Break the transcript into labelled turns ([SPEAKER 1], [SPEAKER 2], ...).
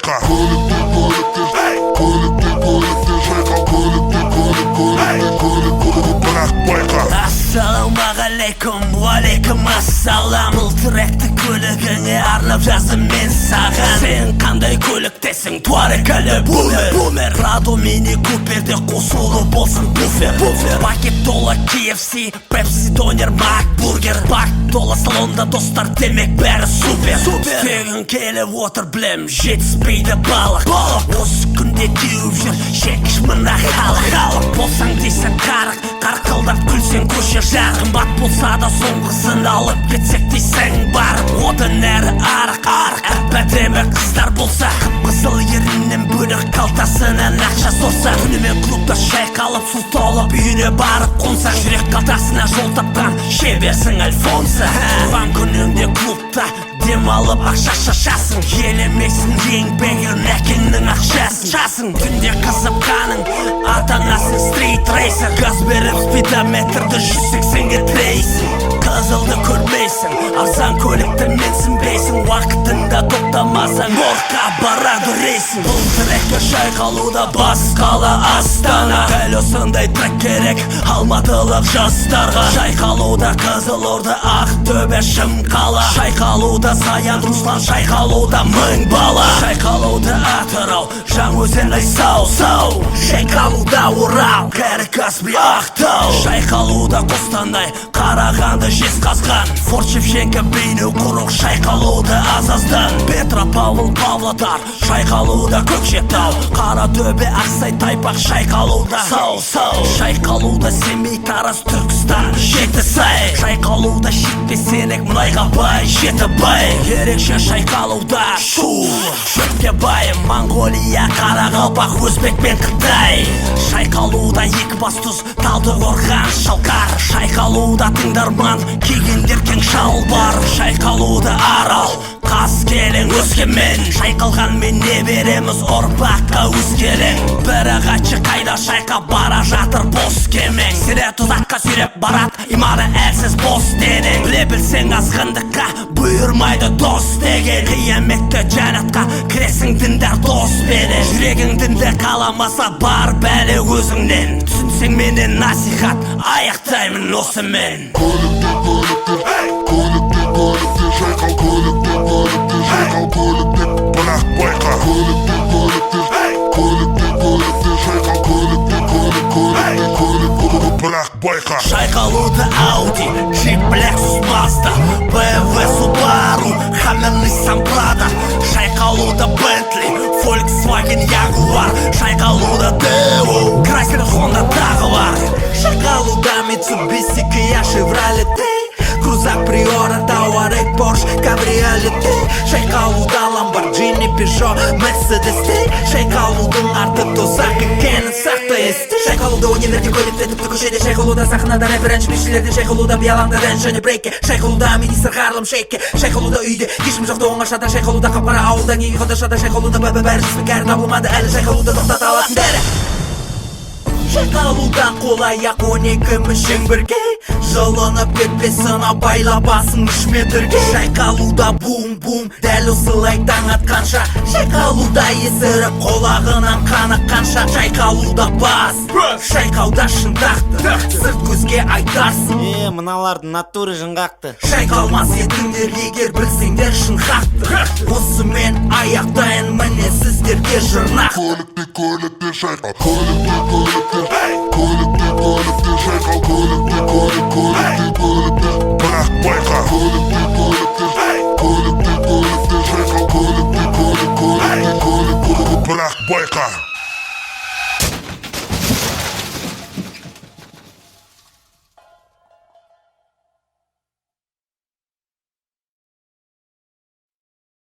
[SPEAKER 1] байқа. Көлікте, шайқал, көлікте, бірақ байқа.
[SPEAKER 2] Ассалаумағалейкум, уалейкум ассалам. Бұл тректі көлігіңе арнап жаздым мен саған. Сен қандай көліктесің, туарек әлі бумер. Радо мини куперде қосулы болсын буфер. Пакет тола KFC, Pepsi, донер, макбургер. Бак тола салонда достар, демек бәрі супер. Тегін келіп отыр білем, жетіспейді балық. Осы күнде теуіп жүр, шекіш мына халық. Болсаң дейсің қарық, қарқылдап күлсең көше жарық. Қымбат болса да соңғысын алып кетсек дейсің барып. Одан әрі арық, әп-әдемі қыздар болса, қып-қызыл ерінен бөлік қалтасынан ақша сорса. Түнімен клубта шайқалып, су толып үйіне барып қонсаң, жүрек қалтасына жол тапқан шеберсің Альфонса. Туған күніңде клубта демалып ақша шашасың, елемейсің еңбегін әкеңнің ақшасын. Түнде қызып қаның, ата-анасың стрит рейсер. Газ беріп спидометрді 180-ге тірейсің. Қызылды көрмейсің, арзан көлікті менсінбейсің. Уақытында тоқтамасаң, орқа барады рейсің. Бұл трекке шайқалуда басқалы Астана. Дәл осындай трек керек алматылық жастарға. Шайқалуда Қызылорда, Ақтөбе, Шымқала. Шайқалуда Саян, Руслан, шайқалуда мың бала. Шайқалуда Атырау, Жаңаөзен, Айсау. Шайқалуда Орал, Кәрі Каспий, Ақтау. Шайқалуда Қостанай, Қарағанды, Жезқазған. Форт Шевченко, Бейнеу, Құрық. Шайқалуда Азаздан, Петропавл, Павлодар. Шайқалуда Көкшетау, Қаратөбе, Ақсай, Тайпақ. Шайқалуда Сау. Шайқалуда Семей, Тараз, Түркістан, Жетісай. Шайқалуда Шетпесенек, Мұнайға бай, Жетібай. Ерекше шайқалуда шөпке бай, Монғолия, Қарақалпақ, Өзбек пен Қытай. Шайқалуда Екібастұз, Талдықорған, Шалқар. Шайқалуда тыңдарман, кигендер кең шалбар. Шайқалуда Арал, Қаскелең, Өскемен. Шайқалған мен не береміз ұрпаққа өскелең. Бірақ атшы қайда шайқап бара жатыр бос кемең. Сірә тұзаққа сүйреп барат, иманы әлсіз бос денең. Біле білсең азғындыққа бұйырмайды дос деген. Қияметті жәнатқа кіресің діндар дос бенен. Жүрегің дінді қаламаса бар бәлі өзіңнен. Түсінсең менен насихат, аяқтаймын осымен.
[SPEAKER 1] Көлікте, шайқал, көлікте, бірақ байқа. Көлікте, шайқал, бірақ байқа.
[SPEAKER 2] Шайқалуда Audi, Jeep, Lexus, Mazda, BMW, Subaru, Hammer, Nissan, Prada. Шайқалуда Bentley, Volkswagen, Jaguar. Шайқалуда Devo, Chrysler, Honda тағы бар. Шайқалуда Mitsubishi, Kia, Chevrolet, Крузак, Приора, Тауарек, Порш, Кабриолет. Шайқалуда Lamborghini, Peugeot, Mercedes. Шайқалудың арты тозақ екенін сақта есте. Шайқалуда өнерлерде көлікте, тіпті көшеде. Шайқалуда сахнада рэпер әнші-бишілерде. Шайқалуда биялаңда дән және брейкке. Шайқалуда министр Харлым шейкке. Шайқалуда үйде ешкім жоқты оңашада. Шайқалуда қапқара ауылда неге қадашада. Шайқалуда бәрі жүзбі кәрі табылмады әлі. Шайқалуда тоқтата аласың дәрі. Шайқалудан қол-аяқ 12 мүшең бірге. Жылынып кетпесін абайла басың 3 метрге. Шайқалуда бум-бум, дәл осылай таң атқанша. Шайқалуда есіріп қолағынан қаныққанша. Шайқалуда бас, шайқауда шындақты, сырт көзге айтарсың.
[SPEAKER 3] Мыналардың натуры жыңғақты.
[SPEAKER 2] Шайқалмас етіңдер егер білсеңдер шын хақты. Осымен аяқтайын міне сіздерге жырнақ.
[SPEAKER 1] Көлікте, шайқал, көлікте, шайқал, көлікте, бірақ байқа. Көлікте, шайқал, көлікте, бірақ байқа.